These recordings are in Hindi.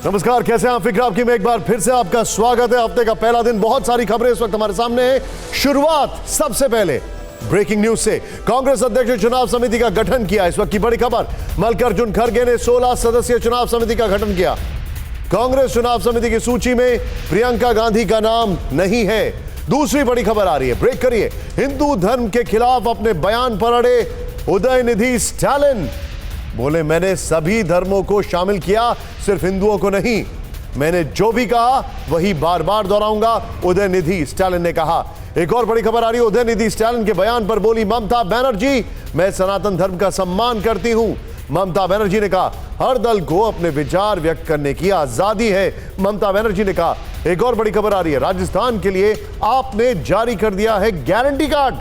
नमस्कार, कैसे हैं आप? फिक्र आपकी में एक बार फिर से आपका स्वागत है। हफ्ते का पहला दिन, बहुत सारी खबरें इस वक्त हमारे सामने है। शुरुआत सबसे पहले ब्रेकिंग न्यूज से। कांग्रेस अध्यक्ष चुनाव समिति का गठन किया। इस वक्त की बड़ी खबर, मल्लिकार्जुन खड़गे ने 16 सदस्यीय चुनाव समिति का गठन किया। कांग्रेस चुनाव समिति की सूची में प्रियंका गांधी का नाम नहीं है। दूसरी बड़ी खबर आ रही है, ब्रेक करिए। हिंदू धर्म के खिलाफ अपने बयान पर अड़े उदयनिधि स्टालिन। बोले, मैंने सभी धर्मों को शामिल किया, सिर्फ हिंदुओं को नहीं। मैंने जो भी कहा वही बार बार दोहराऊंगा, उदयनिधि स्टालिन ने कहा। एक और बड़ी खबर आ रही है, उदयनिधि स्टालिन के बयान पर बोली ममता बनर्जी, मैं सनातन धर्म का सम्मान करती हूं। ममता बनर्जी ने कहा, हर दल को अपने विचार व्यक्त करने की आजादी है, ममता बनर्जी ने कहा। एक और बड़ी खबर आ रही है, राजस्थान के लिए आपने जारी कर दिया है गारंटी कार्ड।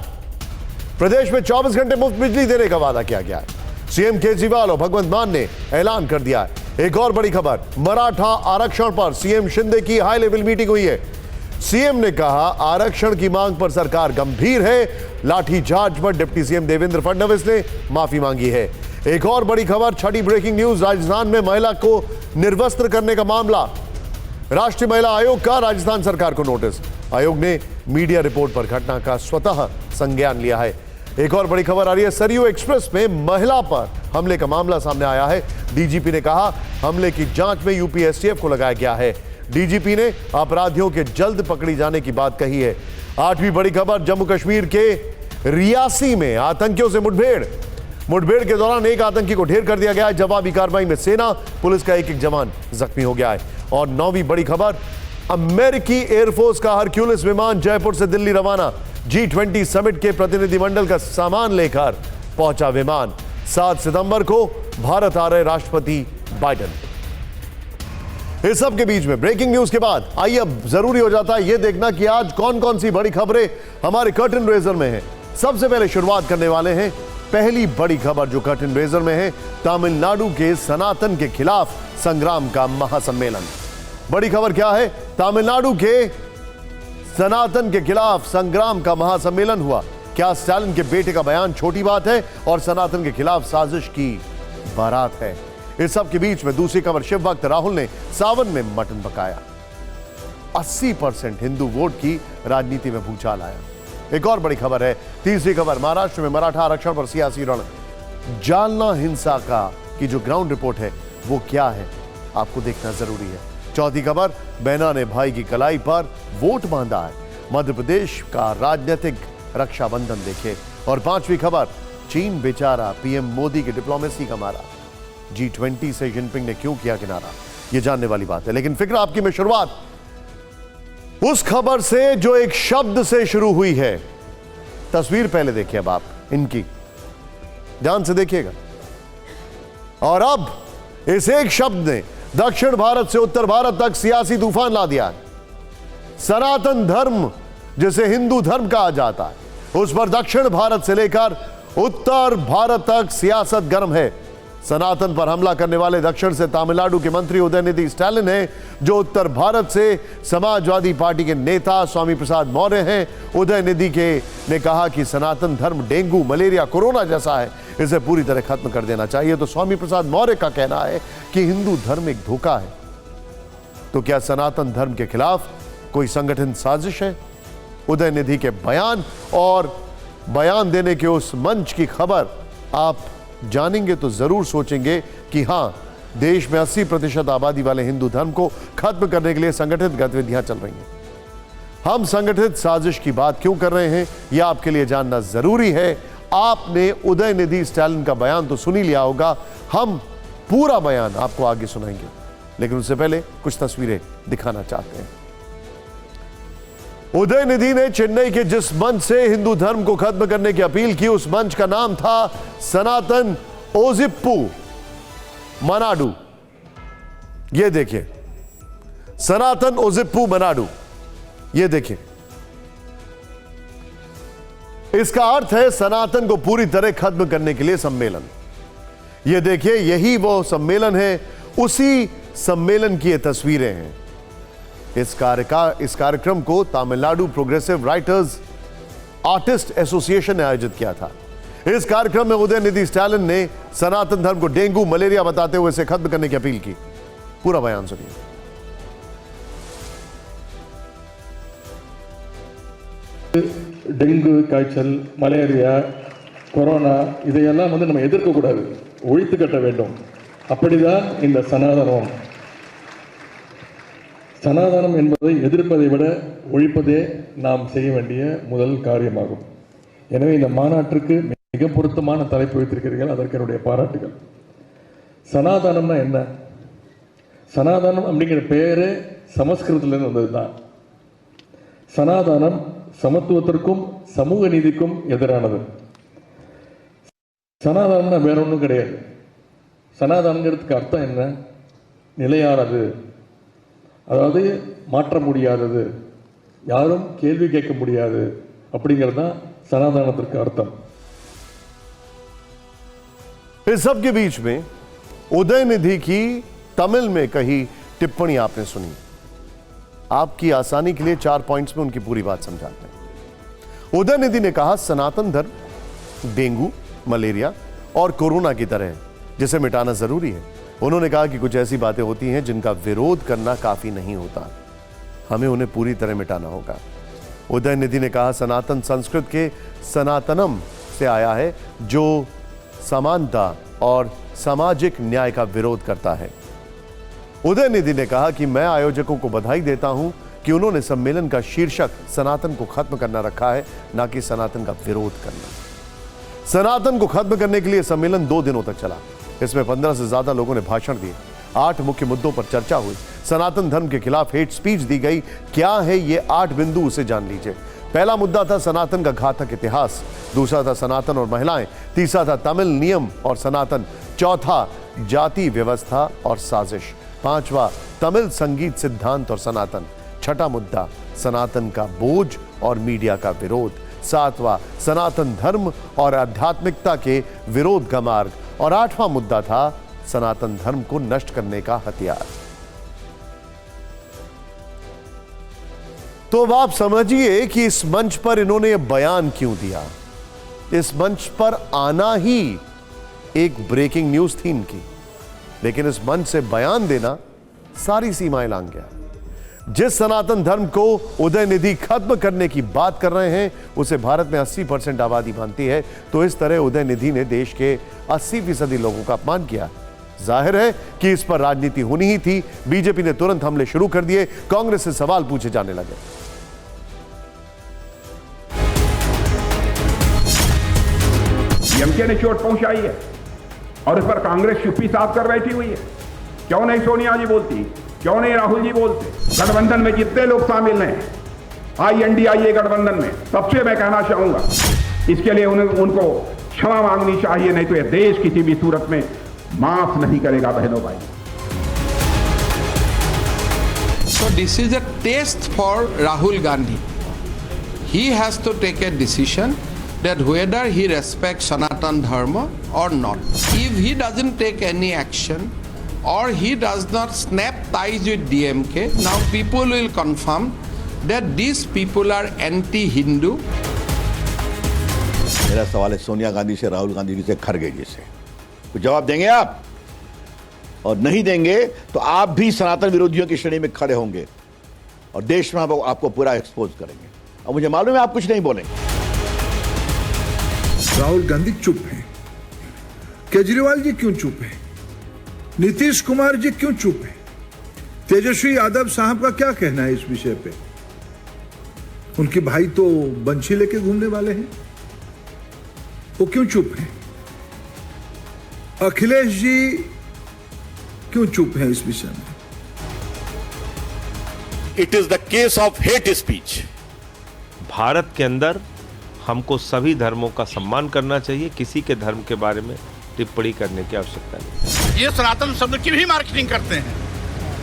प्रदेश में 24 घंटे मुफ्त बिजली देने का वादा किया गया है। सीएम केजरीवाल और भगवंत मान ने ऐलान कर दिया है। एक और बड़ी खबर, मराठा आरक्षण पर सीएम शिंदे की हाई लेवल मीटिंग हुई है। सीएम ने कहा, आरक्षण की मांग पर सरकार गंभीर है। लाठीचार्ज पर डिप्टी सीएम देवेंद्र फडणवीस ने माफी मांगी है। एक और बड़ी खबर, छठी ब्रेकिंग न्यूज, राजस्थान में महिला को निर्वस्त्र करने का मामला। राष्ट्रीय महिला आयोग का राजस्थान सरकार को नोटिस। आयोग ने मीडिया रिपोर्ट पर घटना का स्वतः संज्ञान लिया है। एक और बड़ी खबर आ रही है, सरयू एक्सप्रेस में महिला पर हमले का मामला सामने आया है। डीजीपी ने कहा, हमले की जांच में यूपी एसटीएफ को लगाया गया है। डीजीपी ने अपराधियों के जल्द पकड़ी जाने की बात कही है। आठवीं बड़ी खबर, जम्मू कश्मीर के रियासी में आतंकियों से मुठभेड़ के दौरान एक आतंकी को ढेर कर दिया गया है। जवाबी कार्रवाई में सेना पुलिस का एक जवान जख्मी हो गया है। और नौवीं बड़ी खबर, अमेरिकी एयरफोर्स का हरक्यूलिस विमान जयपुर से दिल्ली रवाना। G20 समिट के प्रतिनिधिमंडल का सामान लेकर पहुंचा विमान। 7 सितंबर को भारत आ रहे राष्ट्रपति बाइडेन। इस सब के बीच में ब्रेकिंग न्यूज के बाद आइए अब जरूरी हो जाता है यह देखना कि आज कौन कौन सी बड़ी खबरें हमारे कर्टन रेजर में हैं। सबसे पहले शुरुआत करने वाले हैं पहली बड़ी खबर जो कर्टन रेजर में है, तमिलनाडु के सनातन के खिलाफ संग्राम का महासम्मेलन। बड़ी खबर क्या है? तमिलनाडु के सनातन के खिलाफ संग्राम का महासम्मेलन हुआ। क्या स्टालिन के बेटे का बयान छोटी बात है और सनातन के खिलाफ साजिश की बारात है? इस सब के बीच में दूसरी खबर, शिव भक्त राहुल ने सावन में मटन पकाया। 80% हिंदू वोट की राजनीति में भूचाल आया। एक और बड़ी खबर है, तीसरी खबर, महाराष्ट्र में मराठा आरक्षण पर सियासी रण। जालना हिंसा का की जो ग्राउंड रिपोर्ट है वो क्या है, आपको देखना जरूरी है। चौथी खबर, बहना ने भाई की कलाई पर वोट बांधा है। मध्य प्रदेश का राजनीतिक रक्षाबंधन देखे। और पांचवी खबर, चीन बेचारा पीएम मोदी की डिप्लोमेसी का मारा। G20 से जिनपिंग ने क्यों किया किनारा, यह जानने वाली बात है। लेकिन फिक्र आपकी में शुरुआत उस खबर से जो एक शब्द से शुरू हुई है। तस्वीर पहले देखिए अब आप इनकी, ध्यान से देखिएगा। और अब इस एक शब्द ने दक्षिण भारत से उत्तर भारत तक सियासी तूफान ला दिया है। सनातन धर्म जिसे हिंदू धर्म कहा जाता है, उस पर दक्षिण भारत से लेकर उत्तर भारत तक सियासत गर्म है। सनातन पर हमला करने वाले दक्षिण से तमिलनाडु के मंत्री उदयनिधि स्टालिन हैं, जो उत्तर भारत से समाजवादी पार्टी के नेता स्वामी प्रसाद मौर्य हैं। उदयनिधि ने कहा कि सनातन धर्म डेंगू, मलेरिया, कोरोना जैसा है, इसे पूरी तरह खत्म कर देना चाहिए। तो स्वामी प्रसाद मौर्य का कहना है कि हिंदू धर्म एक धोखा है। तो क्या सनातन धर्म के खिलाफ कोई संगठित साजिश है? उदयनिधि के बयान और बयान देने के उस मंच की खबर आप जानेंगे तो जरूर सोचेंगे कि हां, देश में 80% आबादी वाले हिंदू धर्म को खत्म करने के लिए संगठित गतिविधियां चल रही हैं। हम संगठित साजिश की बात क्यों कर रहे हैं, यह आपके लिए जानना जरूरी है। आपने उदयनिधि स्टालिन का बयान तो सुन ही लिया होगा, हम पूरा बयान आपको आगे सुनाएंगे, लेकिन उससे पहले कुछ तस्वीरें दिखाना चाहते हैं। उदयनिधि ने चेन्नई के जिस मंच से हिंदू धर्म को खत्म करने की अपील की, उस मंच का नाम था सनातन ओजिप्पू मनाडु। यह देखिए, सनातन ओजिप्पू मनाडु, यह देखिए। इसका अर्थ है सनातन को पूरी तरह खत्म करने के लिए सम्मेलन। यह देखिए, यही वो सम्मेलन है, उसी सम्मेलन की ये तस्वीरें हैं। इस कार्यक्रम को Tamil Nadu progressive writers artist association ने आयोजित किया था। इस कार्यक्रम में उदयनिधि स्टालिन ने सनातन धर्म को डेंगू, मलेरिया बताते हुए इसे खत्म करने की अपील की। पूरा बयान सुनिए। டெங்கு காய்ச்சல், மலேரியா, கொரோனா இதையெல்லாம் நம்ம எதிர்க்கக்கூடாது, ஒழித்து கட்ட வேண்டும். அப்படிதான் இந்த சனாதனம். சனாதனம் என்பதை எதிர்ப்பதை விட ஒழிப்பதே நாம் செய்ய வேண்டிய முதல் காரியமாகும். எனவே இந்த மாநாட்டிற்கு மிக பொருத்தமான தலைப்பு வைத்திருக்கிறீர்கள், அதற்கு என்னுடைய பாராட்டுகள். சனாதனம்னா என்ன? சனாதனம் அப்படிங்கிற பெயரே சமஸ்கிருதத்திலிருந்து வந்தது தான். சனாதனம் சமத்துவத்திற்கும் சமூக நீதிக்கும் எதிரானது. சனாதனம்னா வேற ஒன்றும் கிடையாது. சனாதனங்கிறதுக்கு அர்த்தம் என்ன? நிலையானது, அதாவது மாற்ற முடியாதது, யாரும் கேள்வி கேட்க முடியாது அப்படிங்கிறது தான் सनातनत्व अर्थम। इस सब के बीच में उदयनिधि की तमिल में कही टिप्पणी आपने सुनी। आपकी आसानी के लिए 4 पॉइंट्स में उनकी पूरी बात समझाते हैं। उदयनिधि ने कहा सनातन धर्म डेंगू, मलेरिया और कोरोना की तरह है, जिसे मिटाना जरूरी है। उन्होंने कहा कि कुछ ऐसी बातें होती हैं जिनका विरोध करना काफी नहीं होता, हमें उन्हें पूरी तरह मिटाना होगा। उदयनिधि ने कहा सनातन संस्कृत के सनातनम से आया है, जो समानता और सामाजिक न्याय का विरोध करता है। उदयनिधि ने कहा कि मैं आयोजकों को बधाई देता हूं कि उन्होंने सम्मेलन का शीर्षक सनातन को खत्म करना रखा है, ना कि सनातन का विरोध करना। सनातन को खत्म करने के लिए सम्मेलन 2 दिनों तक चला। इसमें 15 से ज्यादा लोगों ने भाषण दिए। 8 मुख्य मुद्दों पर चर्चा हुई। सनातन धर्म के खिलाफ हेट स्पीच दी गई। क्या है ये 8 बिंदु, उसे जान लीजिए। पहला मुद्दा था सनातन का घातक इतिहास, दूसरा था सनातन और महिलाएं, तीसरा था तमिल नियम और सनातन, चौथा जाति व्यवस्था और साजिश, पांचवा तमिल संगीत सिद्धांत और सनातन, छठा मुद्दा सनातन का बोझ और मीडिया का विरोध, सातवां सनातन धर्म और आध्यात्मिकता के विरोध का मार्ग, और 8वां मुद्दा था सनातन धर्म को नष्ट करने का हथियार। तो अब आप समझिए कि इस मंच पर इन्होंने यह बयान क्यों दिया। इस मंच पर आना ही एक ब्रेकिंग न्यूज थी इनकी, लेकिन इस मंच से बयान देना सारी सीमाएं लांघ गया। जिस सनातन धर्म को उदयनिधि खत्म करने की बात कर रहे हैं, उसे भारत में 80% आबादी मानती है, तो इस तरह उदयनिधि ने देश के 80% लोगों का अपमान किया। जाहिर है कि इस पर राजनीति होनी ही थी। बीजेपी ने तुरंत हमले शुरू कर दिए, कांग्रेस से सवाल पूछे जाने लगे। डीएमके ने चोट पहुंचाई है और इस पर कांग्रेस चुप्पी साफ कर बैठी हुई है। क्यों नहीं सोनिया जी बोलती, क्यों नहीं राहुल जी बोलते? गठबंधन में जितने लोग शामिल हैं, INDIA गठबंधन में, सबसे मैं कहना चाहूंगा इसके लिए उनको क्षमा मांगनी चाहिए, नहीं तो यह देश किसी भी सूरत में माफ नहीं करेगा। बहनों भाई, So this is a test for Rahul Gandhi. He has to take a decision that whether he respects Sanatan Dharma or not. If he doesn't take any action or he does not snap ties with DMK, now people will confirm that these people are anti-Hindu. मेरा सवाल है सोनिया गांधी से, राहुल गांधी जी से, खड़गे जी से, तो जवाब देंगे आप? और नहीं देंगे तो आप भी सनातन विरोधियों की श्रेणी में खड़े होंगे और देश में आपको पूरा एक्सपोज करेंगे। और मुझे मालूम है आप कुछ नहीं बोलेंगे। राहुल गांधी चुप हैं, केजरीवाल जी क्यों चुप हैं, नीतीश कुमार जी क्यों चुप हैं, तेजस्वी यादव साहब का क्या कहना है इस विषय पे? उनके भाई तो बंशी लेके घूमने वाले हैं, वो क्यों चुप हैं? अखिलेश जी क्यों चुप हैं इस विषय में? It is the case of hate speech. Bharat के अंदर हमको सभी धर्मों का सम्मान करना चाहिए, किसी के धर्म के बारे में टिप्पणी करने की आवश्यकता नहीं। ये सनातन शब्द की भी मार्केटिंग करते हैं।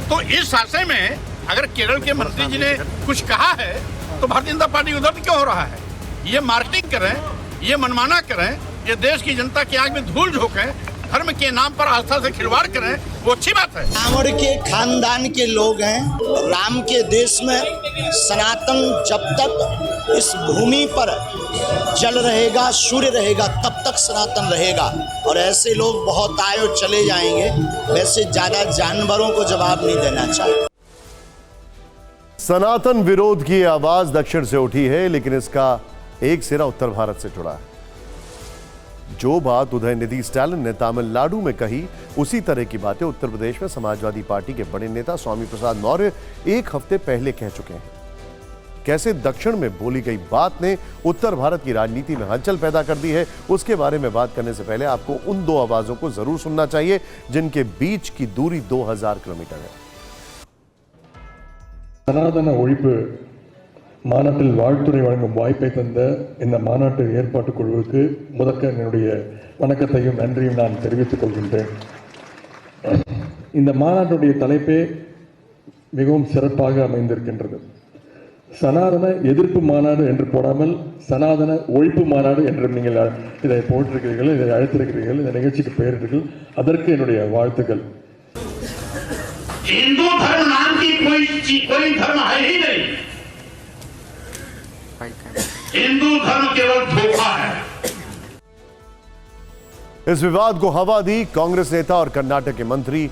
तो इस आशय में अगर केरल के मंत्री जी ने कुछ कहा है तो भारतीय जनता पार्टी उधर क्यों हो रहा है? ये मार्केटिंग करें, ये मनमाना करें, ये देश की जनता की आंख में धूल झोंकें, धर्म के नाम पर आस्था से खिलवाड़ करें, वो अच्छी बात है। रावण के खानदान के लोग हैं। राम के देश में सनातन जब तक इस भूमि पर जल रहेगा, सूर्य रहेगा, तब तक सनातन रहेगा। और ऐसे लोग बहुत आए और चले जाएंगे। वैसे ज्यादा जानवरों को जवाब नहीं देना चाहिए। सनातन विरोध की आवाज दक्षिण से उठी है, लेकिन इसका एक सिरा उत्तर भारत से जुड़ा है। जो बात उदयनिधि स्टालिन ने तमिलनाडु में कही, उसी तरह की बातें उत्तर प्रदेश में समाजवादी पार्टी के बड़े नेता स्वामी प्रसाद मौर्य एक हफ्ते पहले कह चुके हैं। कैसे दक्षिण में बोली गई बात ने उत्तर भारत की राजनीति में हलचल पैदा कर दी है, उसके बारे में बात करने से पहले आपको उन दो आवाजों को जरूर सुनना चाहिए जिनके बीच की दूरी 2000 किलोमीटर है। சனாதன ஒழிப்பு மாநாட்டில் வாழ்த்துரை வழங்கும் வாய்ப்பை தந்த இந்த மாநாட்டு ஏற்பாட்டு குழுவுக்கு முதற்க என்னுடைய வணக்கத்தையும் நன்றியும் நான் தெரிவித்துக் கொள்கின்றேன். இந்த மாநாட்டுடைய தலைப்பே மிகவும் சிறப்பாக அமைந்திருக்கின்றது. சனாதன எதிர்ப்பு மாநாடு என்று போடாமல் சனாதன ஒழிப்பு மாநாடு என்று நீங்கள் இதை போட்டிருக்கிறீர்கள், இதை அழைத்திருக்கிறீர்கள், இந்த நிகழ்ச்சிக்கு பெயரிட்டீர்கள். அதற்கு என்னுடைய வாழ்த்துக்கள். हिंदू धर्म नाम की कोई धर्म है ही नहीं। हिंदू धर्म केवल धोखा है। इस विवाद को हवा दी कांग्रेस नेता और कर्नाटक के मंत्री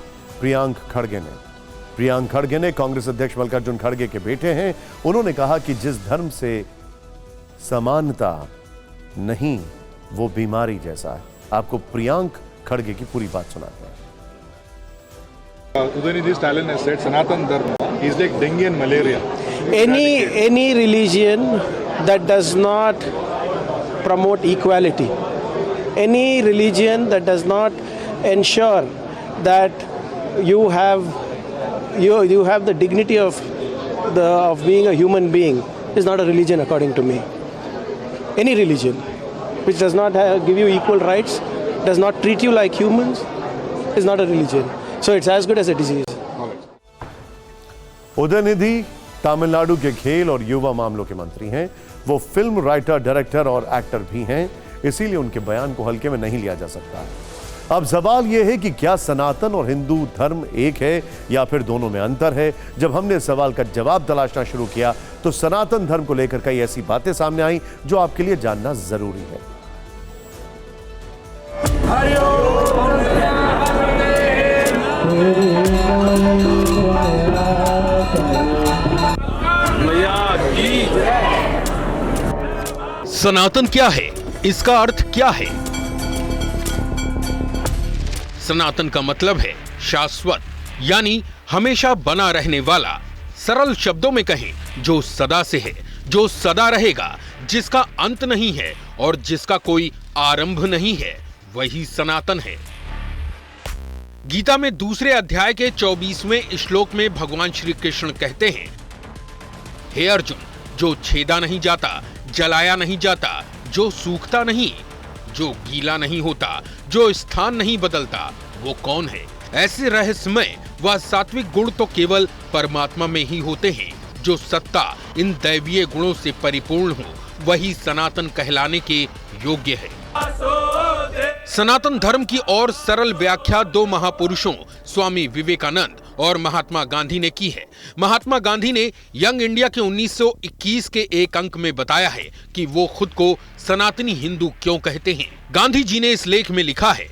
प्रियांक खड़गे ने। प्रियांक खड़गे ने कांग्रेस अध्यक्ष मल्लिकार्जुन खड़गे के बेटे हैं। उन्होंने कहा कि जिस धर्म से समानता नहीं वो बीमारी जैसा है। आपको प्रियांक खड़गे की पूरी बात सुनाते हैं। Udayanithi Stalin has said Sanatan Dharma is like dengue and malaria. Any religion that does not promote equality, any religion that does not ensure that you have the dignity of being a human being is not a religion according to me. Any religion which does not give you equal rights, does not treat you like humans, is not a religion. So it's as good as a disease. Udhayanidhi Tamil Nadu के खेल और युवा मामलों के मंत्री हैं। वो फिल्म राइटर, डायरेक्टर और एक्टर भी हैं, इसीलिए उनके बयान को हल्के में नहीं लिया जा सकता। अब सवाल यह है कि क्या सनातन और हिंदू धर्म एक है या फिर दोनों में अंतर है। जब हमने इस सवाल का जवाब तलाशना शुरू किया तो सनातन धर्म को लेकर कई ऐसी बातें सामने आई जो आपके लिए जानना जरूरी है। सनातन क्या है, इसका अर्थ क्या है? सनातन का मतलब है शाश्वत, यानी हमेशा बना रहने वाला। सरल शब्दों में कहें, जो सदा से है, जो सदा रहेगा, जिसका अंत नहीं है और जिसका कोई आरंभ नहीं है, वही सनातन है। गीता में दूसरे अध्याय के 24वें श्लोक में भगवान श्री कृष्ण कहते हैं, हे अर्जुन, जो छेदा नहीं जाता, जलाया नहीं जाता, जो सूखता नहीं, जो गीला नहीं होता, जो स्थान नहीं बदलता, वो कौन है? ऐसे रहस्यमय व सात्विक गुण तो केवल परमात्मा में ही होते हैं। जो सत्ता इन दैवीय गुणों से परिपूर्ण हो, वही सनातन कहलाने के योग्य है। सनातन धर्म की और सरल व्याख्या दो महापुरुषों स्वामी विवेकानंद और महात्मा गांधी ने की है। महात्मा गांधी ने यंग इंडिया के 1921 के एक अंक में बताया है कि वो खुद को सनातनी हिंदू क्यों कहते हैं। गांधी जी ने इस लेख में लिखा है,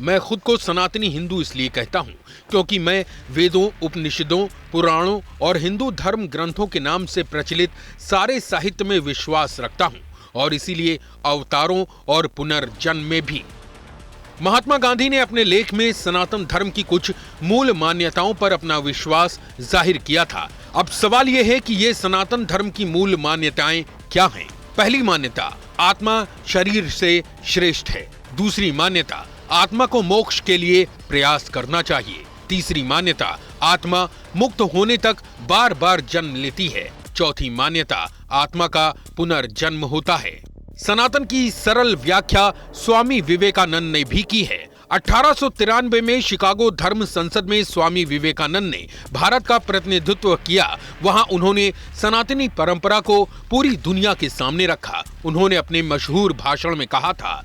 मैं खुद को सनातनी हिंदू इसलिए कहता हूँ क्योंकि मैं वेदों, उपनिषदों, पुराणों और हिंदू धर्म ग्रंथों के नाम से प्रचलित सारे साहित्य में विश्वास रखता हूँ और इसीलिए अवतारों और पुनर्जन्म में भी। महात्मा गांधी ने अपने लेख में सनातन धर्म की कुछ मूल मान्यताओं पर अपना विश्वास जाहिर किया था। अब सवाल यह है कि ये सनातन धर्म की मूल मान्यताएं क्या हैं? पहली मान्यता, आत्मा शरीर से श्रेष्ठ है। दूसरी मान्यता, आत्मा को मोक्ष के लिए प्रयास करना चाहिए। तीसरी मान्यता, आत्मा मुक्त होने तक बार बार जन्म लेती है। चौथी मान्यता, आत्मा का पुनर्जन्म होता है। सनातन की सरल व्याख्या स्वामी विवेकानंद ने भी की है। 1893 में शिकागो धर्म संसद में स्वामी विवेकानंद ने भारत का प्रतिनिधित्व किया। वहां उन्होंने सनातनी परंपरा को पूरी दुनिया के सामने रखा। उन्होंने अपने मशहूर भाषण में कहा था,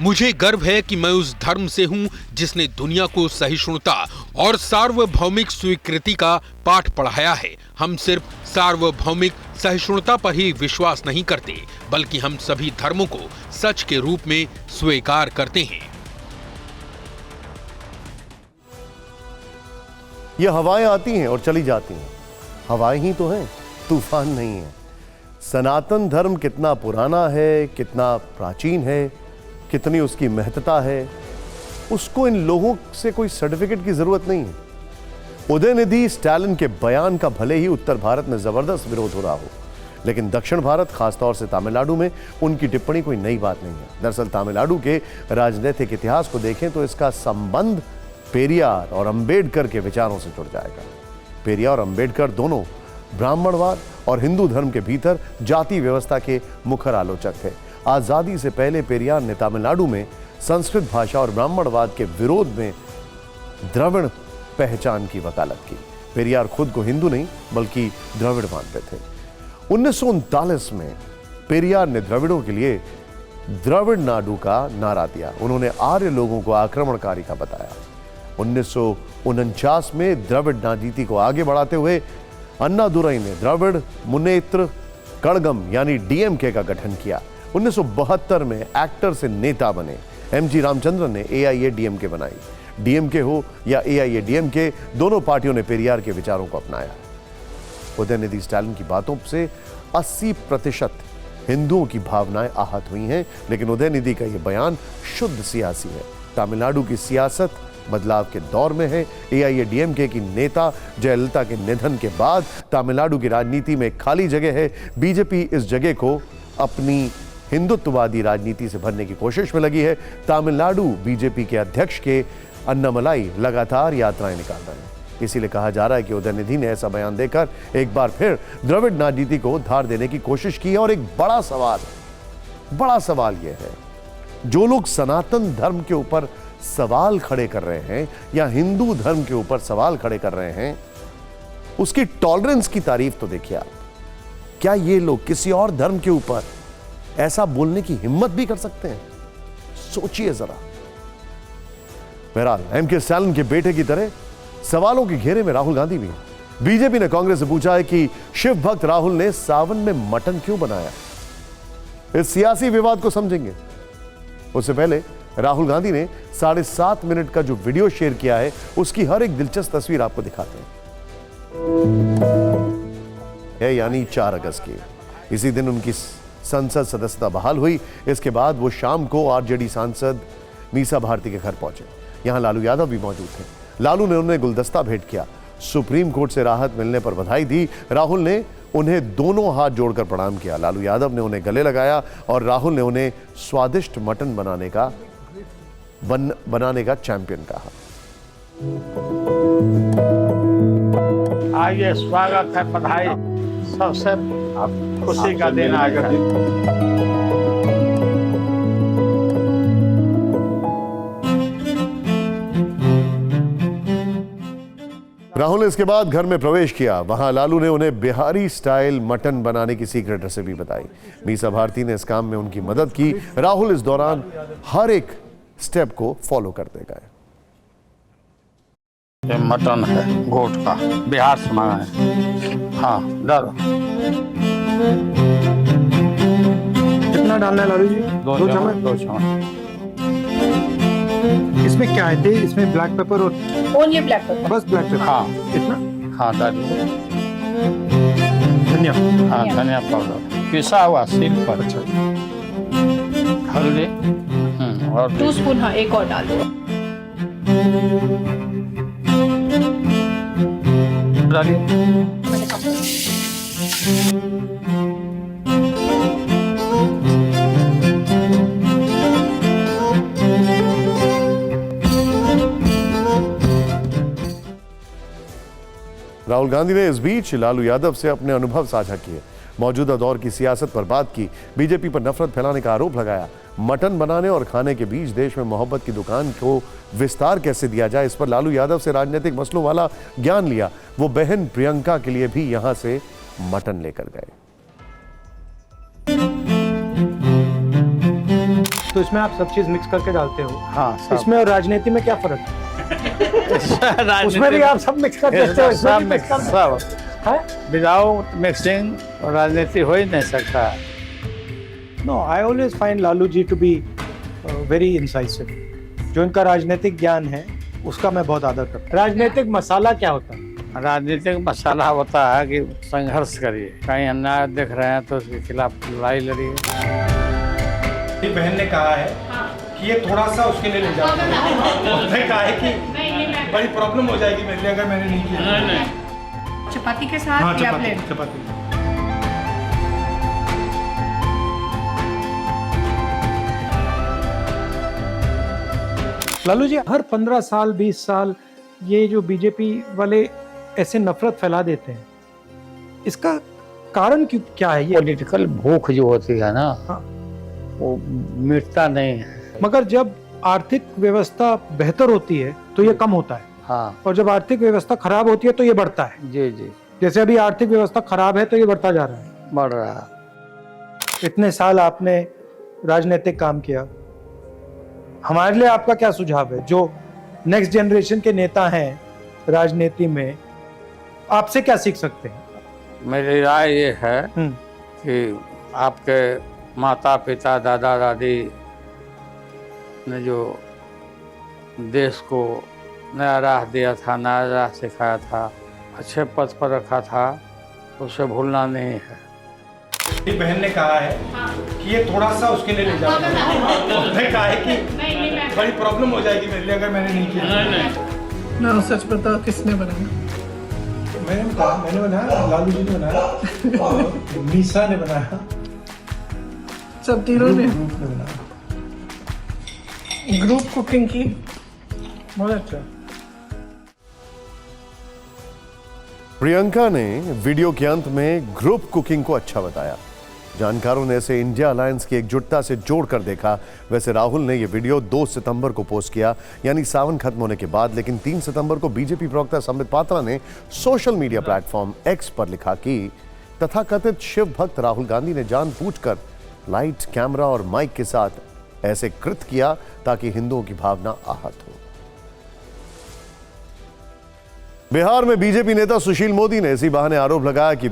मुझे गर्व है कि मैं उस धर्म से हूं जिसने दुनिया को सहिष्णुता और सार्वभौमिक स्वीकृति का पाठ पढ़ाया है। हम सिर्फ सार्वभौमिक सहिष्णुता पर ही विश्वास नहीं करते, बल्कि हम सभी धर्मों को सच के रूप में स्वीकार करते हैं। ये हवाएं आती हैं और चली जाती हैं, हवाएं ही तो हैं, तूफान नहीं है। सनातन धर्म कितना पुराना है, कितना प्राचीन है, कितनी उसकी महत्ता है, उसको इन लोगों से कोई सर्टिफिकेट की जरूरत नहीं है। उदयनिधि स्टालिन के बयान का भले ही उत्तर भारत में जबरदस्त विरोध हो रहा हो, लेकिन दक्षिण भारत, खासतौर से तमिलनाडु में उनकी टिप्पणी कोई नई बात नहीं है। दरअसल तमिलनाडु के राजनीतिक इतिहास को देखें तो इसका संबंध पेरियार और अंबेडकर के विचारों से जुड़ जाएगा। पेरियार और अंबेडकर दोनों ब्राह्मणवाद और हिंदू धर्म के भीतर जाति व्यवस्था के मुखर आलोचक थे। आजादी से पहले पेरियार ने तमिलनाडु में संस्कृत भाषा और ब्राह्मणवाद के विरोध में द्रविड़ पहचान की वकालत की। पेरियार खुद को हिंदू नहीं बल्कि द्रविड़ मानते थे। 1939 में पेरियार ने द्रविड़ों के लिए द्रविड़ नाडु का नारा दिया। उन्होंने आर्य लोगों को आक्रमणकारी का बताया। 1949 में द्रविड़ राजनीति को आगे बढ़ाते हुए अन्नादुरई ने द्रविड़ मुनेत्र कड़गम यानी डीएमके का गठन किया। 1972 में एक्टर से नेता बने एमजी रामचंद्रन ने एआईएडीएमके बनाई। डीएमके हो या एआईएडीएमके, दोनों पार्टियों ने पेरियार के विचारों को अपनाया। उदयनिधि स्टालिन की बातों से 80% हिंदुओं की भावनाएं आहत हुई हैं, लेकिन उदयनिधि का यह बयान शुद्ध सियासी है। तमिलनाडु की सियासत बदलाव के दौर में है। एआईएडीएमके की नेता जयललिता के निधन के बाद तमिलनाडु की राजनीति में खाली जगह है। बीजेपी इस जगह को अपनी हिंदुत्ववादी राजनीति से भरने की कोशिश में लगी है। तमिलनाडु बीजेपी के अध्यक्ष के अन्नामलाई लगातार यात्राएं निकाल रहे हैं। इसीलिए कहा जा रहा है कि उदयनिधि ने ऐसा बयान देकर एक बार फिर द्रविड़ राजनीति को धार देने की कोशिश की है। और एक बड़ा सवाल यह है, जो लोग सनातन धर्म के ऊपर सवाल खड़े कर रहे हैं या हिंदू धर्म के ऊपर सवाल खड़े कर रहे हैं, उसकी टॉलरेंस की तारीफ तो देखिए आप। क्या ये लोग किसी और धर्म के ऊपर ऐसा बोलने की हिम्मत भी कर सकते हैं? सोचिए जरा। बहरहाल एमके स्टालिन के बेटे की तरह सवालों के घेरे में राहुल गांधी भी। बीजेपी ने कांग्रेस से पूछा है कि शिव भक्त राहुल ने सावन में मटन क्यों बनाया। इस सियासी विवाद को समझेंगे। उससे पहले राहुल गांधी ने 7.5 मिनट का जो वीडियो शेयर किया है, उसकी हर एक दिलचस्प तस्वीर आपको दिखाते हैं। यानी 4 अगस्त की, इसी दिन उनकी संसद सदस्यता बहाल हुई। इसके बाद वो शाम को आरजेडी सांसद मीसा भारती के घर पहुंचे। यहां लालू यादव भी मौजूद थे। लालू ने उन्हें गुलदस्ता भेंट किया, सुप्रीम कोर्ट से राहत मिलने पर बधाई दी। राहुल ने उन्हें दोनों हाथ जोड़कर प्रणाम किया। लालू यादव ने उन्हें गले लगाया और राहुल ने उन्हें स्वादिष्ट मटन बनाने का चैंपियन कहा। आइए, स्वागत है, बधाई, सबसे खुशी का दिन आज है। राहुल ने इसके बाद घर में प्रवेश किया। वहां लालू ने उन्हें बिहारी स्टाइल मटन बनाने की सीक्रेट रेसिपी बताई। मीसा भारती ने इस काम में उनकी मदद की। राहुल इस दौरान हर एक स्टेप को फॉलो करते गए। ये मटन है गोट का, बिहार से मंगा है। हाँ, डालो। कितना डालना है लालू जी? 2 चम्मच। 2 चम्मच। इसमें क्या है? तेल, इसमें ब्लैक पेपर और ओनली ब्लैक पेपर, बस ब्लैक पेपर। हाँ, इतना? हाँ, डालिए। धनिया, हाँ, धनिया पाउडर पिसा हुआ सील पर। हल्दी और 2 स्पून। हाँ, एक और डाल दो। डालिए। राहुल गांधी ने इस बीच लालू यादव से अपने अनुभव साझा किए। मौजूदा दौर की सियासत पर बात की। बीजेपी पर नफरत फैलाने का आरोप लगाया। मटन बनाने और खाने के बीच देश में मोहब्बत की दुकान को विस्तार कैसे दिया जाए, इस पर लालू यादव से राजनीतिक मसलों वाला ज्ञान लिया। वो बहन प्रियंका के लिए भी यहां से मटन लेकर गए। तो इसमें आप सब चीज मिक्स करके डालते हो। हाँ, सब। इसमें और राजनीति में क्या फर्क है? राजनीति उसमें भी आप सब मिक्स कर देते हो, इसमें भी मिक्स कर देते हो। सब विदाउट मिक्सिंग राजनीति हो ही नहीं सकता। No, I always find Lalu ji to be very incisive. जो इनका राजनीतिक ज्ञान है उसका मैं बहुत आदर करता हूँ। राजनीतिक मसाला क्या होता है? राजनीतिक मसाला होता है कि संघर्ष करिए, कहीं अन्याय देख रहे हैं तो उसके खिलाफ लड़ाई लड़िए। बहन ने कहा है कि ये थोड़ा सा उसके लिए ले जाओ। उसने कहा है कि बड़ी प्रॉब्लम हो जाएगी मेरे लिए अगर मैंने नहीं किया। चपाती के साथ? हाँ, या चपाती, प्लेन? चपाती। लालू जी, हर 15 साल 20 साल ये जो बीजेपी वाले ऐसे नफरत फैला देते हैं, इसका कारण क्या है? ये पॉलिटिकल भूख जो होती है ना, हाँ। वो मिटता नहीं है। मगर जब आर्थिक व्यवस्था बेहतर होती है तो ये कम होता है। हाँ। और जब आर्थिक व्यवस्था खराब होती है तो ये बढ़ता है। जी जी। जैसे अभी आर्थिक व्यवस्था खराब है तो ये बढ़ता जा रहा है। बढ़ रहा है। इतने साल आपने राजनीतिक काम किया, हमारे लिए आपका क्या सुझाव है? जो नेक्स्ट जनरेशन के नेता हैं राजनीति में, आपसे क्या सीख सकते हैं? मेरी राय ये है कि आपके माता पिता दादा दादी ने जो देश को नया राह दिया था, नया राह सिखाया था, अच्छे पद पर रखा था, उसे भूलना नहीं है। बहन ने कहा है कि ये थोड़ा सा उसके लिए ले जाओ। उसने कहा है कि बड़ी प्रॉब्लम हो जाएगी मेरे लिए अगर मैंने नहीं किया। ना, सच बताओ किसने बनाया? मैंने बनाया, लालू जी ने बनाया और मीसा ने बनाया, सब तीनों ने बनाया। ग्रुप कुकिंग की। बहुत अच्छा। प्रियंका ने वीडियो के अंत में ग्रुप कुकिंग को अच्छा बताया। जानकारों ने इसे इंडिया अलायंस की एकजुटता से जोड़कर देखा। वैसे राहुल ने यह वीडियो 2 सितंबर को पोस्ट किया, यानी सावन खत्म होने के बाद, लेकिन 3 सितंबर को बीजेपी प्रवक्ता संबित पात्रा ने सोशल मीडिया प्लेटफॉर्म एक्स पर लिखा कि तथाकथित शिव भक्त राहुल गांधी ने जानबूझकर लाइट, कैमरा और माइक के साथ ऐसे कृत्य किया ताकि हिंदुओं की भावना आहत हो। बिहार में बीजेपी नेता सुशील मोदी ने इसी बहाने आरोप लगाया कि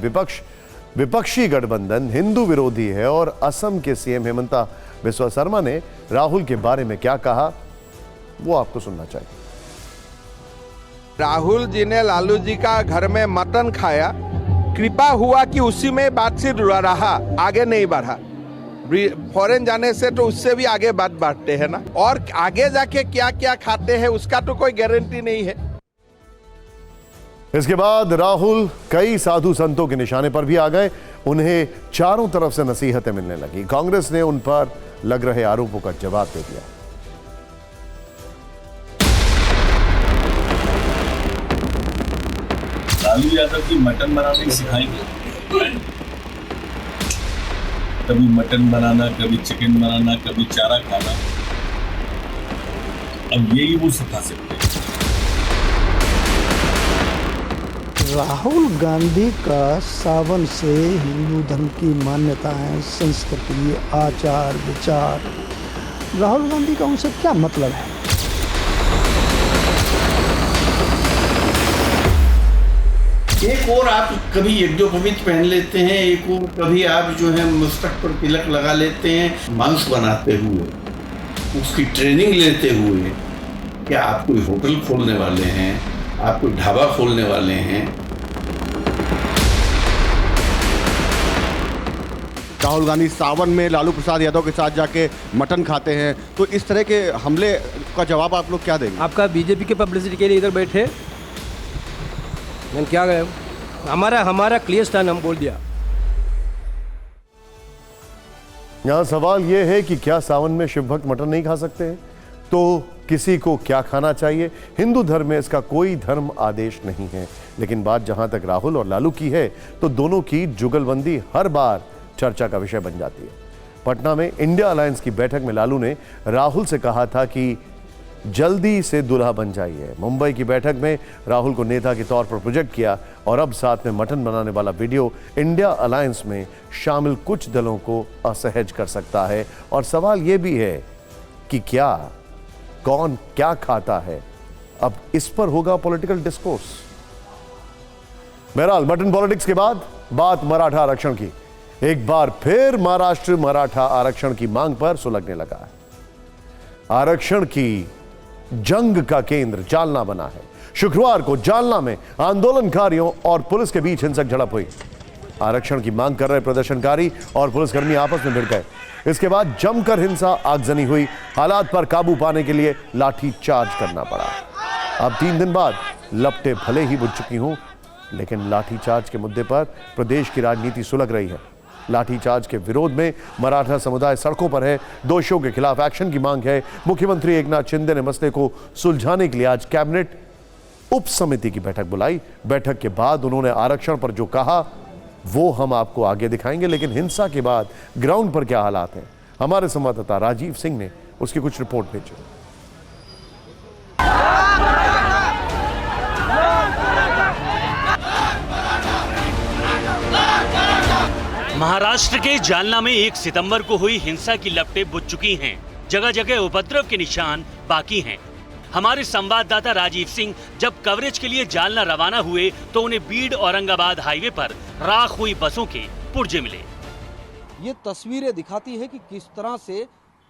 विपक्षी गठबंधन हिंदू विरोधी है, और असम के सीएम हेमंता बिस्वा शर्मा ने राहुल के बारे में क्या कहा वो आपको सुनना चाहिए। राहुल जी ने लालू जी का घर में मटन खाया, कृपा हुआ कि उसी में बातचीत रहा, आगे नहीं बढ़ा। फॉरेन जाने से तो उससे भी आगे बात बढ़ते हैं ना, और आगे जाके क्या क्या खाते हैं उसका तो कोई गारंटी नहीं है। इसके बाद राहुल कई साधु संतों के निशाने पर भी आ गए। उन्हें चारों तरफ से नसीहतें मिलने लगी। कांग्रेस ने उन पर लग रहे आरोपों का जवाब दे दिया। लालू यादव की मटन बनाने सिखाएंगे, कभी मटन बनाना, कभी चिकन बनाना, कभी चारा खाना, अब यही वो सिखा सकते हैं। राहुल गांधी का सावन से हिंदू धर्म की मान्यताएं, संस्कृति, आचार विचार, राहुल गांधी का उनसे क्या मतलब है? एक और आप कभी यज्ञोपवीत पहन लेते हैं, एक और कभी आप जो है मस्तक पर तिलक लगा लेते हैं, मांस बनाते हुए, उसकी ट्रेनिंग लेते हुए। क्या आप कोई होटल खोलने वाले हैं? आप कोई ढाबा खोलने वाले हैं? राहुल गांधी सावन में लालू प्रसाद यादव के साथ जाके मटन खाते हैं, तो इस तरह के हमले का जवाब आप लोग क्या देंगे? आपका बीजेपी के पब्लिसिटी के लिए इधर बैठे, मैंने क्या गए, हमारा क्लियर स्टैंड हम बोल दिया। यहां सवाल यह है कि क्या सावन में शिव भक्त मटन नहीं खा सकते हैं? तो किसी को क्या खाना चाहिए? हिंदू धर्म में इसका कोई धर्म आदेश नहीं है। लेकिन बात जहां तक राहुल और लालू की है तो दोनों की जुगलबंदी हर बार चर्चा का विषय बन जाती है। पटना में इंडिया अलायंस की बैठक में लालू ने राहुल से कहा था कि जल्दी से दुल्हा बन जाइए। मुंबई की बैठक में राहुल को नेता के तौर पर प्रोजेक्ट किया और अब साथ में मटन बनाने वाला वीडियो इंडिया अलायंस में शामिल कुछ दलों को असहज कर सकता है। और सवाल यह भी है कि क्या, कौन क्या खाता है, अब इस पर होगा पॉलिटिकल डिस्कोर्स। बहरहाल मटन पॉलिटिक्स के बाद बात मराठा आरक्षण की। एक बार फिर महाराष्ट्र मराठा आरक्षण की मांग पर सुलगने लगा है। आरक्षण की जंग का केंद्र जालना बना है। शुक्रवार को जालना में आंदोलनकारियों और पुलिस के बीच हिंसक झड़प हुई। आरक्षण की मांग कर रहे प्रदर्शनकारी और पुलिसकर्मी आपस में भिड़ गए। इसके बाद जमकर हिंसा आगजनी हुई। हालात पर काबू पाने के लिए लाठी चार्ज करना पड़ा। अब 3 दिन बाद लपटें भले ही बुझ चुकी हों, लेकिन लाठीचार्ज के मुद्दे पर प्रदेश की राजनीति सुलग रही है। लाठीचार्ज के विरोध में मराठा समुदाय सड़कों पर है। दोषियों के खिलाफ एक्शन की मांग है। मुख्यमंत्री एकनाथ शिंदे ने मसले को सुलझाने के लिए आज कैबिनेट उप समिति की बैठक बुलाई। बैठक के बाद उन्होंने आरक्षण पर जो कहा वो हम आपको आगे दिखाएंगे, लेकिन हिंसा के बाद ग्राउंड पर क्या हालात हैं, हमारे संवाददाता राजीव सिंह ने उसकी कुछ रिपोर्ट भेजी। महाराष्ट्र के जालना में 1 सितंबर को हुई हिंसा की लपटें बुझ चुकी हैं। जगह जगह उपद्रव के निशान बाकी हैं। हमारे संवाददाता राजीव सिंह जब कवरेज के लिए जालना रवाना हुए तो उन्हें बीड औरंगाबाद हाईवे पर राख हुई बसों के पुर्जे मिले। ये तस्वीरें दिखाती है कि किस तरह से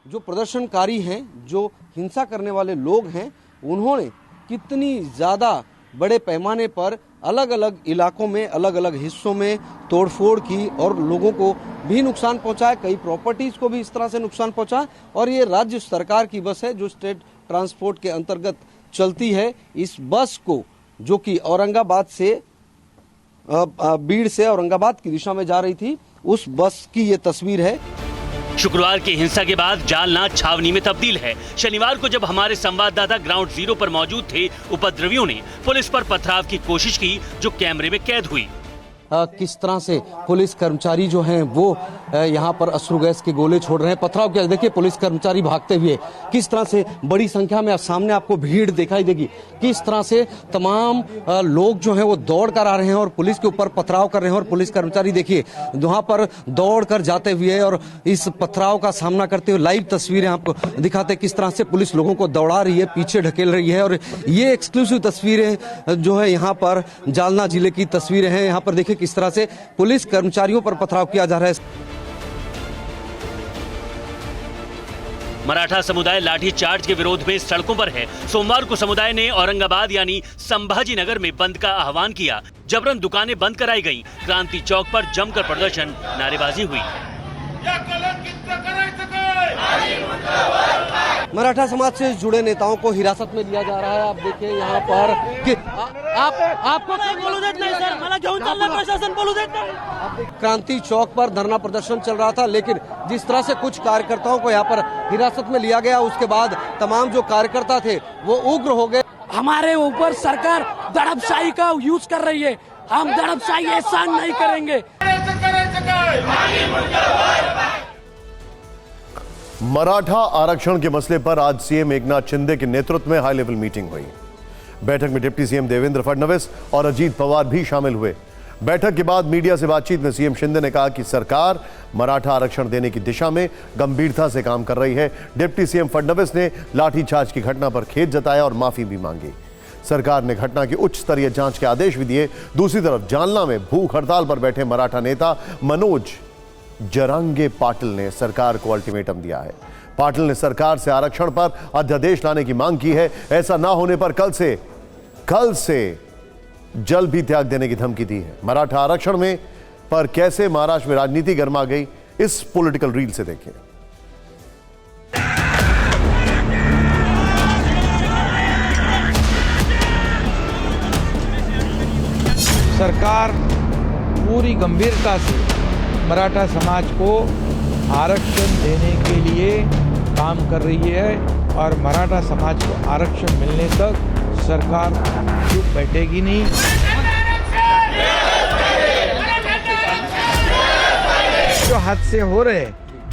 जो प्रदर्शनकारी हैं, जो हिंसा करने वाले लोग हैं, उन्होंने कितनी ज्यादा बड़े पैमाने पर अलग अलग इलाकों में, अलग अलग हिस्सों में तोड़फोड़ की और लोगों को भी नुकसान पहुंचाया। कई प्रॉपर्टीज को भी इस तरह से नुकसान पहुंचा। और ये राज्य सरकार की बस है जो स्टेट ट्रांसपोर्ट के अंतर्गत चलती है। इस बस को जो कि औरंगाबाद से बीड़ से औरंगाबाद की दिशा में जा रही थी, उस बस की ये तस्वीर है। शुक्रवार की हिंसा के बाद जालना छावनी में तब्दील है। शनिवार को जब हमारे संवाददाता ग्राउंड जीरो पर मौजूद थे, उपद्रवियों ने पुलिस पर पथराव की कोशिश की जो कैमरे में कैद हुई। किस तरह से पुलिस कर्मचारी जो हैं वो यहाँ पर अश्रु गैस के गोले छोड़ रहे हैं, पथराव किया। देखिए पुलिस कर्मचारी भागते हुए, किस तरह से बड़ी संख्या में सामने आपको भीड़ दिखाई देगी। किस तरह से तमाम लोग जो हैं वो दौड़ कर आ रहे हैं और पुलिस के ऊपर पथराव कर रहे हैं। और पुलिस कर्मचारी देखिए वहाँ पर दौड़ कर जाते हुए और इस पथराव का सामना करते हुए। लाइव तस्वीरें आपको दिखाते हैं किस तरह से पुलिस लोगों को दौड़ा रही है, पीछे ढकेल रही है। और ये एक्सक्लूसिव तस्वीरें जो है यहाँ पर जालना जिले की तस्वीरें हैं। यहाँ पर देखिए किस तरह से पुलिस कर्मचारियों पर पथराव किया जा रहा है। मराठा समुदाय लाठी चार्ज के विरोध में सड़कों पर है। सोमवार को समुदाय ने औरंगाबाद यानी संभाजी नगर में बंद का आह्वान किया। जबरन दुकानें बंद कराई गईं। क्रांति चौक पर जमकर प्रदर्शन, नारेबाजी हुई। मराठा समाज से जुड़े नेताओं को हिरासत में लिया जा रहा है। आप देखिए यहाँ पर कि आपको बोलू देत नाही सर, मला घेऊन चालला प्रशासन, बोलू देत नाही। क्रांति चौक पर धरना प्रदर्शन चल रहा था, लेकिन जिस तरह से कुछ कार्यकर्ताओं को यहाँ पर हिरासत में लिया गया, उसके बाद तमाम जो कार्यकर्ता थे वो उग्र हो गए। हमारे ऊपर सरकार दड़पशाही का यूज कर रही है, हम दड़पशाही एहसान नहीं करेंगे। मराठा आरक्षण के मसले पर आज सीएम एकनाथ शिंदे के नेतृत्व में हाई लेवल मीटिंग हुई। बैठक में डिप्टी सीएम देवेंद्र फडणवीस और अजीत पवार भी शामिल हुए। बैठक के बाद मीडिया से बातचीत में सीएम शिंदे ने कहा कि सरकार मराठा आरक्षण देने की दिशा में गंभीरता से काम कर रही है। डिप्टी सीएम फडणवीस ने लाठीचार्ज की घटना पर खेद जताया और माफी भी मांगी। सरकार ने घटना की उच्च स्तरीय जांच के आदेश भी दिए। दूसरी तरफ जालना में भूख हड़ताल पर बैठे मराठा नेता मनोज जरांगे पाटिल ने सरकार को अल्टीमेटम दिया है। पाटिल ने सरकार से आरक्षण पर अध्यादेश लाने की मांग की है। ऐसा ना होने पर कल से जल भी त्याग देने की धमकी दी है। मराठा आरक्षण में पर कैसे महाराष्ट्र में राजनीति गर्मा गई, इस पॉलिटिकल रील से देखिए। सरकार पूरी गंभीरता से मराठा समाज को आरक्षण देने के लिए काम कर रही है और मराठा समाज को आरक्षण मिलने तक सरकार चुप बैठेगी नहीं। जो हादसे हो रहे